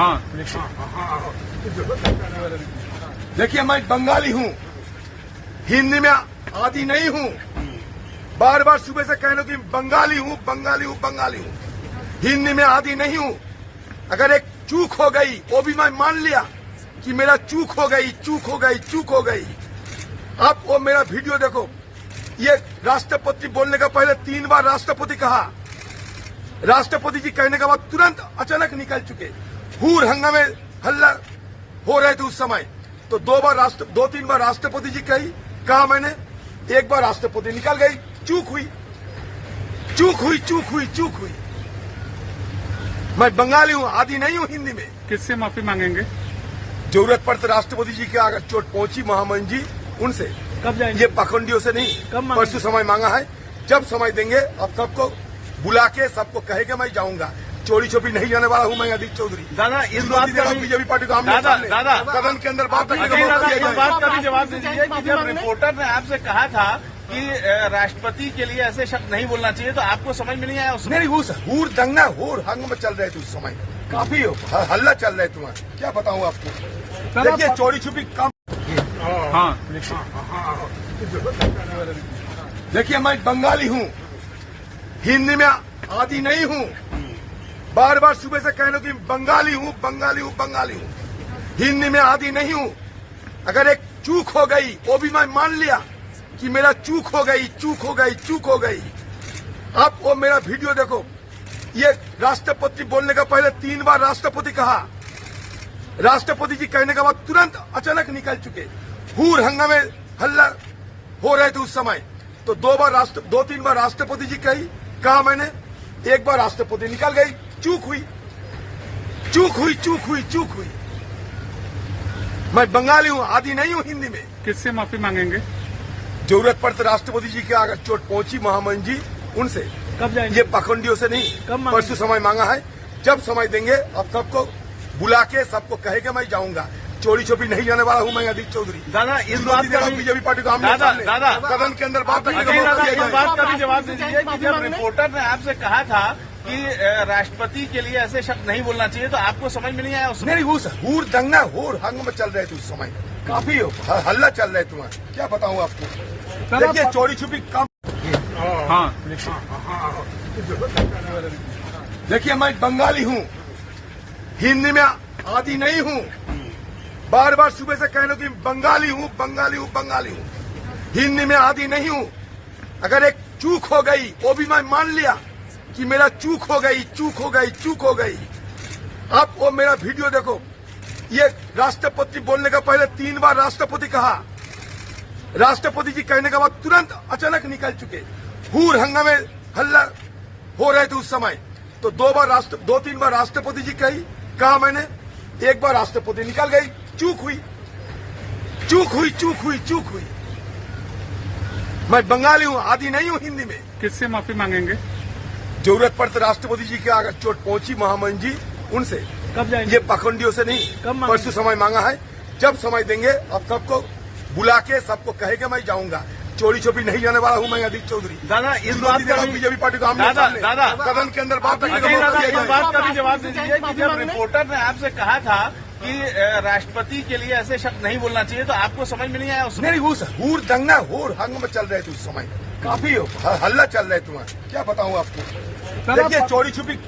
हाँ देखिए, मैं बंगाली हूँ, हिंदी में आदी नहीं हूँ। बार बार सुबह से कह रहे हो कि बंगाली हूँ, बंगाली हूँ, बंगाली हूँ। हिंदी में आदी नहीं हूँ। अगर एक चूक हो गई, वो भी मैं मान लिया कि मेरा चूक हो गई, चूक हो गई, चूक हो गई। आप वो मेरा वीडियो देखो। ये राष्ट्रपति बोलने का पहले 3 बार राष्ट्रपति कहा। राष्ट्रपति जी कहने के बाद तुरंत अचानक निकल चुके। हूर हंगामे हल्ला हो रहे थे उस समय, तो 2-3 बार राष्ट्रपति जी कहा मैंने, एक बार राष्ट्रपति निकल गई। चूक हुई, चूक हुई, चूक हुई, चूक हुई। मैं बंगाली हूँ, आदी नहीं हूँ हिंदी में। किससे माफी मांगेंगे? जरूरत पड़ते राष्ट्रपति जी के अगर चोट पहुंची महामहिम जी, उनसे। कब जाएंगे? ये पाखंडियों से नहीं, परसों समय मांगा है। जब समय देंगे, अब सबको बुला के सबको कहेगा मैं जाऊंगा। चोरी छुपी नहीं जाने वाला हूँ मैं अदित चौधरी। दादा, इस बात का बीजेपी पार्टी को हमने सदन के अंदर बात करने का मौका दिया इस बात का भी जवाब दीजिए कि जब रिपोर्टर ने आपसे कहा था कि राष्ट्रपति के लिए ऐसे शब्द नहीं बोलना चाहिए, तो आपको समझ में नहीं आया उसमें? नहीं, उस हूर दंगा हूर हंग में चल रहे थे उस समय, काफी हल्ला चल रहे तुम्हारे। क्या बताऊं आपको। देखिए, चोरी छुपी काम। हाँ देखिए, मैं बंगाली हूँ, हिंदी में आदी नहीं हूँ। बार बार सुबह से कह रहे हो कि बंगाली हूँ, बंगाली हूँ, बंगाली हूँ। हिंदी में आदी नहीं हूँ। अगर एक चूक हो गई, वो भी मैं मान लिया कि मेरा चूक हो गई, चूक हो गई, चूक हो गई। आप वो मेरा वीडियो देखो। ये राष्ट्रपति बोलने का पहले 3 बार राष्ट्रपति कहा। राष्ट्रपति जी कहने के बाद तुरंत अचानक निकल चुके। हूर हंगामे हल्ला हो रहे थे उस समय, तो 2-3 बार राष्ट्रपति जी कहा मैंने, एक बार राष्ट्रपति निकल गई। चूक हुई, चूक हुई, चूक हुई, चूक हुई। मैं बंगाली हूँ, आदी नहीं हूँ हिंदी में। किससे माफी मांगेंगे? जरूरत पड़ते राष्ट्रपति जी के अगर चोट पहुंची महामहिम जी, उनसे। कब जाएंगे? ये पाखंडियों से नहीं, परसों समय मांगा है। जब समय देंगे, अब सबको बुला के सबको कहेगा मैं जाऊंगा। चोरी छुपी नहीं जाने वाला हूँ मैं अदित चौधरी। दादा, इस बात का भी बीजेपी पार्टी को हमने सदन के अंदर बात करने का मौका दिया। इस बात का भी जवाब दीजिए कि जब रिपोर्टर ने आपसे कहा था कि राष्ट्रपति के लिए ऐसे शब्द नहीं बोलना चाहिए, तो आपको समझ में नहीं आया उसमें? नहीं, उस हूर दंगा हूर हंग में चल रहे थे उस समय, काफी हल्ला चल रहे तुम्हारे। क्या बताऊं आपको। देखिए, चोरी छुपी काम। हाँ देखिए, मैं बंगाली हूँ, हिंदी में आदी नहीं हूँ। बार बार सुबह से कह रहे हो कि बंगाली हूँ, बंगाली हूँ, बंगाली हूँ। हिंदी में आदी नहीं हूँ। अगर एक चूक हो गई, वो भी मैं मान लिया कि मेरा चूक हो गई, चूक हो गई, चूक हो गई। आप वो मेरा वीडियो देखो। ये राष्ट्रपति बोलने का पहले 3 बार राष्ट्रपति कहा। राष्ट्रपति जी कहने के बाद तुरंत अचानक निकल चुके। हूर हंगामे हल्ला हो रहे थे उस समय, तो 2-3 बार राष्ट्रपति जी कहा मैंने, एक बार राष्ट्रपति निकल गई। चूक हुई, चूक हुई, चूक हुई, चूक हुई। मैं बंगाली हूँ, आदी नहीं हूँ हिंदी में। किससे माफी मांगेंगे? जरूरत पड़ते राष्ट्रपति जी के अगर चोट पहुंची महामहिम जी, उनसे। कब जाएंगे? ये पाखंडियों से नहीं, परसों समय मांगा है। जब समय देंगे, अब सबको बुला के सबको कहेगा मैं जाऊंगा। चोरी छुपी नहीं जाने वाला हूँ मैं अदित चौधरी। दादा, इस बात का भी बीजेपी पार्टी को हमने सदन के अंदर बात करने का मौका दिया। इस बात का भी जवाब दीजिए कि जब रिपोर्टर ने आपसे कहा था कि राष्ट्रपति के लिए ऐसे शब्द नहीं बोलना चाहिए, तो आपको समझ में नहीं आया उसमें? नहीं, उस हूर दंगा हूर हंग में चल रहे थे उस समय, काफी हल्ला चल रहे तुम्हारे। क्या बताऊं आपको। देखिए, चोरी छुपी काम।